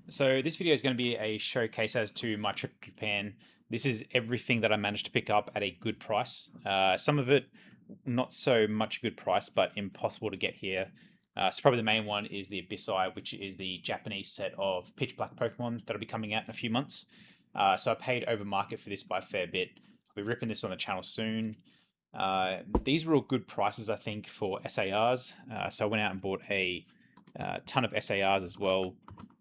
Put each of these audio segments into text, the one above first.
So this video is going to be a showcase as to my trip to Japan. This is everything that I managed to pick up at a good price. Some of it not so much good price, but impossible to get here. So probably the main one is the Abyssai, which is the Japanese set of pitch black Pokemon that'll be coming out in a few months. So I paid over market for this by a fair bit. I'll be ripping this on the channel soon. These were all good prices, I think, for SARs. So I went out and bought a ton of SARs as well.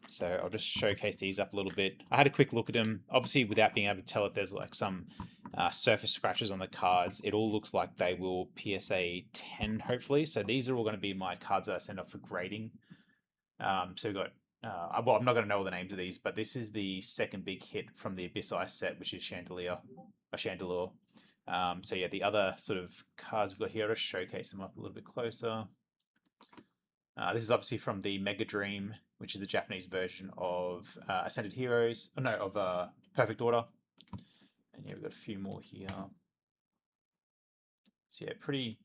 So I'll just showcase these up a little bit. I had a quick look at them, obviously without being able to tell if there's like some surface scratches on the cards. It all looks like they will PSA 10 hopefully. So these are all going to be my cards that I send off for grading. So we've got, well, I'm not going to know all the names of these, but this is the second big hit from the Abyss Ice set, which is Chandelure. So yeah, the other sort of cards we've got here, I'll just showcase them up a little bit closer. This is obviously from the Mega Dream, which is the Japanese version of Ascended Heroes. Oh, no, of Perfect Order. And yeah, we've got a few more here. So yeah, pretty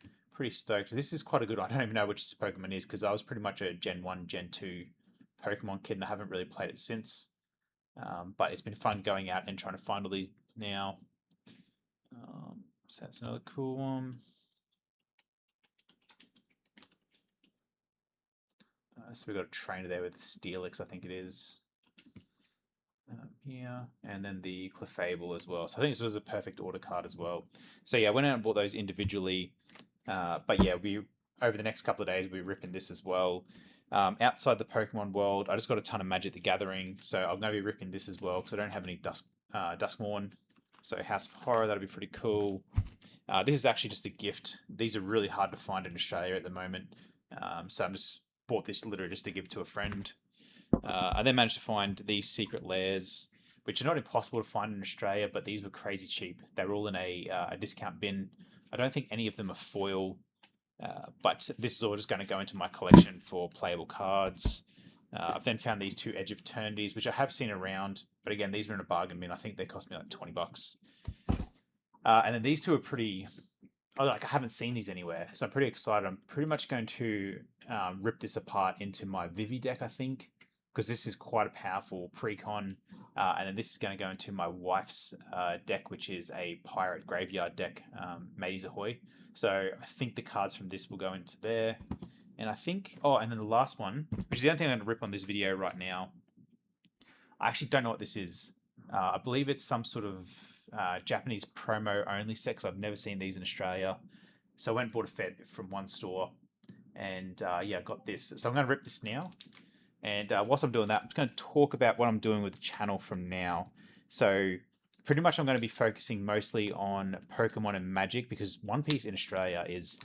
stoked. This is quite a good one. I don't even know which Pokemon is because I was pretty much a Gen 1, Gen 2 Pokemon kid and I haven't really played it since. But it's been fun going out and trying to find all these now. So that's another cool one. So we've got a trainer there with Steelix, I think it is. Here, and then the Clefable as well. So I think this was a perfect order card as well. So yeah, I went out and bought those individually. But yeah, we over the next couple of days we'll be ripping this as well. Outside the Pokemon world, I just got a ton of Magic the Gathering, so I'm going to be ripping this as well because I don't have any Duskmourn. So House of Horror, that'll be pretty cool. This is actually just a gift. These are really hard to find in Australia at the moment. So I'm just bought this literally just to give to a friend. I then managed to find these secret lairs, which are not impossible to find in Australia, but these were crazy cheap. They were all in a discount bin. I don't think any of them are foil, but this is all just going to go into my collection for playable cards. I've then found these two Edge of Eternities, which I have seen around, but again, these were in a bargain bin. I think they cost me like $20. And then these two are pretty. I haven't seen these anywhere, so I'm pretty excited. I'm pretty much going to rip this apart into my Vivi deck, I think, because this is quite a powerful precon. And then this is going to go into my wife's deck, which is a pirate graveyard deck, Mateys Ahoy. So I think the cards from this will go into there. And I think, oh, and then the last one, which is the only thing I'm going to rip on this video right now. I actually don't know what this is. I believe it's some sort of Japanese promo only set, because I've never seen these in Australia. So I went and bought a fair bit from one store. And yeah, I got this. So I'm going to rip this now. And whilst I'm doing that, I'm just going to talk about what I'm doing with the channel from now. So pretty much I'm going to be focusing mostly on Pokemon and Magic, because One Piece in Australia is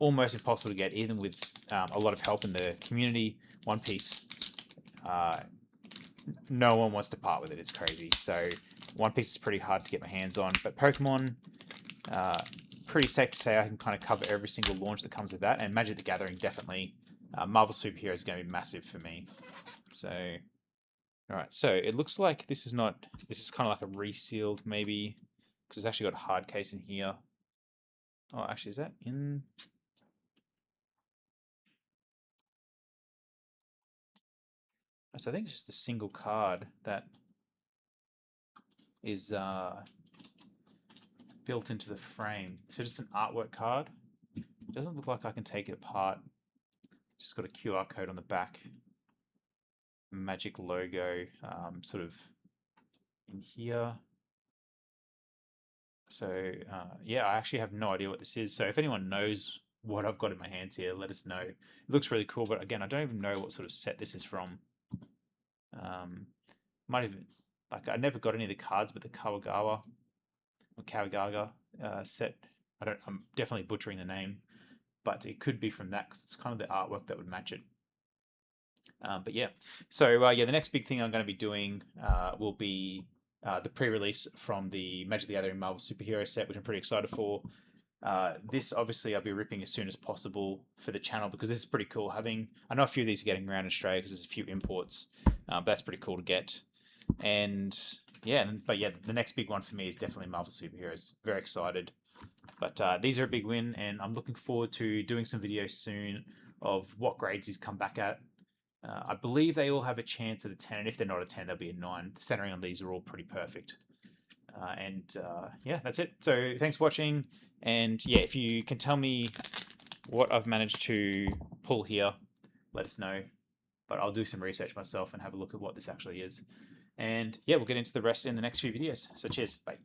almost impossible to get, even with a lot of help in the community. One Piece, no one wants to part with it. It's crazy. So One Piece is pretty hard to get my hands on. But Pokemon, pretty safe to say I can kind of cover every single launch that comes with that. And Magic the Gathering, definitely. Marvel Superhero is going to be massive for me. So, all right. So it looks like this is not. This is kind of like a resealed, maybe, because it's actually got a hard case in here. Oh, actually, is that in? So I think it's just a single card that is built into the frame. So just an artwork card. It doesn't look like I can take it apart. It's just got a QR code on the back. Magic logo sort of in here. So yeah, I actually have no idea what this is. So if anyone knows what I've got in my hands here, let us know. It looks really cool, but again, I don't even know what sort of set this is from. Might even, like, I never got any of the cards, but the Kawagawa or Kawagaga set. I'm definitely butchering the name, but it could be from that because it's kind of the artwork that would match it. But yeah, so yeah, the next big thing I'm going to be doing will be the pre-release from the Magic the Gathering Marvel Superhero set, which I'm pretty excited for. This obviously I'll be ripping as soon as possible for the channel because this is pretty cool. I know a few of these are getting around in Australia because there's a few imports, but that's pretty cool to get. And yeah, but yeah, the next big one for me is definitely Marvel Superheroes. Very excited. But these are a big win, and I'm looking forward to doing some videos soon of what grades he's come back at. I believe they all have a chance at a 10, and if they're not a 10, they'll be a 9. The centering on these are all pretty perfect. Yeah, that's it. So thanks for watching. And yeah, if you can tell me what I've managed to pull here, let us know. But I'll do some research myself and have a look at what this actually is. And yeah, we'll get into the rest in the next few videos. So cheers. Bye.